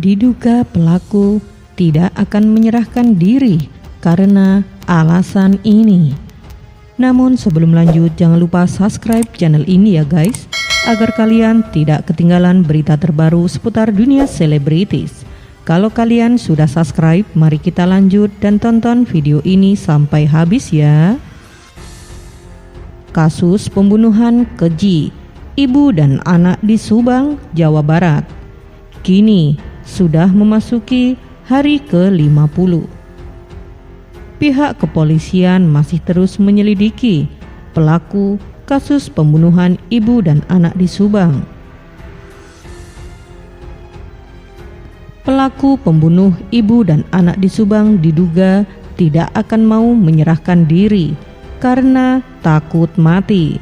Diduga pelaku tidak akan menyerahkan diri karena alasan ini. Namun sebelum lanjut, jangan lupa subscribe channel ini ya guys, agar kalian tidak ketinggalan berita terbaru seputar dunia selebritis. Kalau kalian sudah subscribe, mari kita lanjut dan tonton video ini sampai habis ya. Kasus pembunuhan keji ibu dan anak di Subang, Jawa Barat kini sudah memasuki hari ke-50. Pihak kepolisian masih terus menyelidiki pelaku kasus pembunuhan ibu dan anak di Subang. Pelaku pembunuh ibu dan anak di Subang diduga tidak akan mau menyerahkan diri karena takut mati.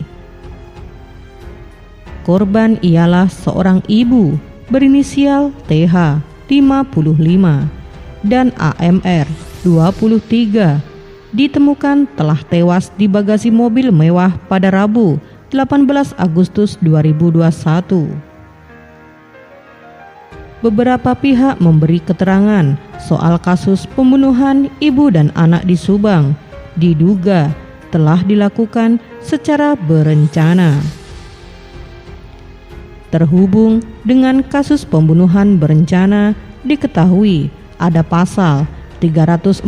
Korban ialah seorang ibu berinisial TH 55 dan AMR 23 ditemukan telah tewas di bagasi mobil mewah pada Rabu 18 Agustus 2021. Beberapa pihak memberi keterangan soal kasus pembunuhan ibu dan anak di Subang diduga telah dilakukan secara berencana. Terhubung dengan kasus pembunuhan berencana, diketahui ada pasal 340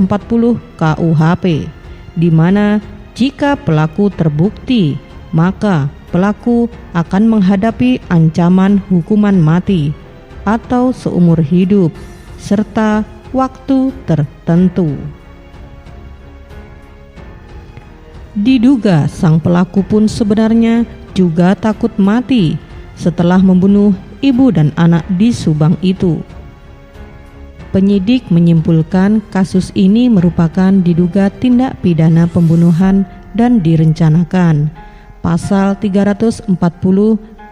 KUHP, di mana jika pelaku terbukti, maka pelaku akan menghadapi ancaman hukuman mati atau seumur hidup, serta waktu tertentu. Diduga sang pelaku pun sebenarnya juga takut mati setelah membunuh ibu dan anak di Subang itu. Penyidik menyimpulkan kasus ini merupakan diduga tindak pidana pembunuhan dan direncanakan. Pasal 340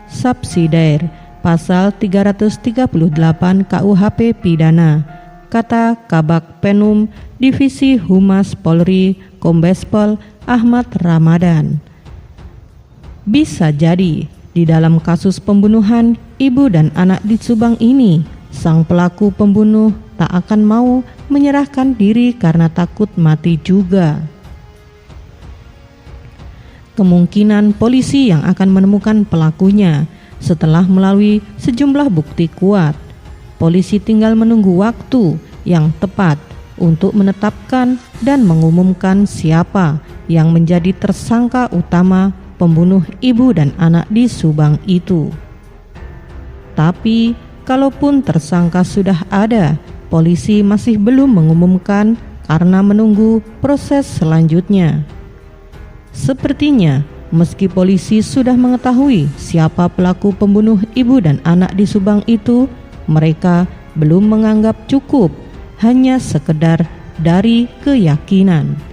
subsidiar Pasal 338 KUHP pidana, kata Kabak Penum Divisi Humas Polri Kombes Pol Ahmad Ramadan. Bisa jadi di dalam kasus pembunuhan ibu dan anak di Subang ini, sang pelaku pembunuh tak akan mau menyerahkan diri karena takut mati juga. Kemungkinan polisi yang akan menemukan pelakunya setelah melalui sejumlah bukti kuat. Polisi tinggal menunggu waktu yang tepat untuk menetapkan dan mengumumkan siapa yang menjadi tersangka utama pembunuh ibu dan anak di Subang itu. Tapi kalaupun tersangka sudah ada, polisi masih belum mengumumkan karena menunggu proses selanjutnya. Sepertinya, meski polisi sudah mengetahui siapa pelaku pembunuh ibu dan anak di Subang itu, mereka belum menganggap cukup hanya sekedar dari keyakinan.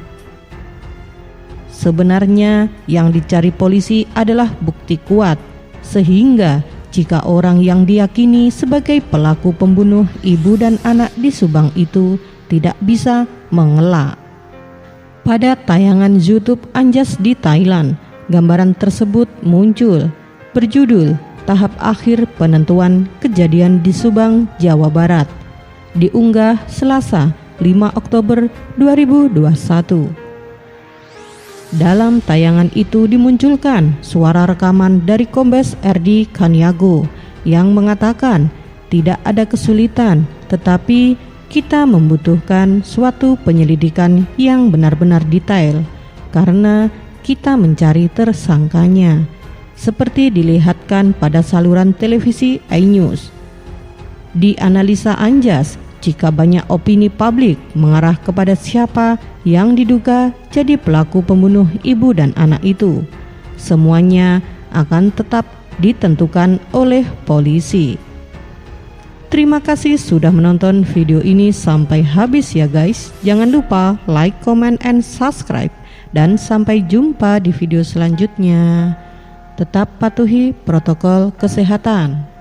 Sebenarnya yang dicari polisi adalah bukti kuat, sehingga jika orang yang diyakini sebagai pelaku pembunuh ibu dan anak di Subang itu tidak bisa mengelak. Pada tayangan YouTube Anjas di Thailand, gambaran tersebut muncul berjudul Tahap Akhir Penentuan Kejadian di Subang, Jawa Barat, diunggah Selasa 5 Oktober 2021. Dalam tayangan itu dimunculkan suara rekaman dari Kombes RD Kaniago yang mengatakan tidak ada kesulitan, tetapi kita membutuhkan suatu penyelidikan yang benar-benar detail karena kita mencari tersangkanya, seperti dilihatkan pada saluran televisi iNews. Di analisa Anjas, jika banyak opini publik mengarah kepada siapa yang diduga jadi pelaku pembunuh ibu dan anak itu, semuanya akan tetap ditentukan oleh polisi. Terima kasih sudah menonton video ini sampai habis ya guys. Jangan lupa like, comment, and subscribe. Dan sampai jumpa di video selanjutnya. Tetap patuhi protokol kesehatan.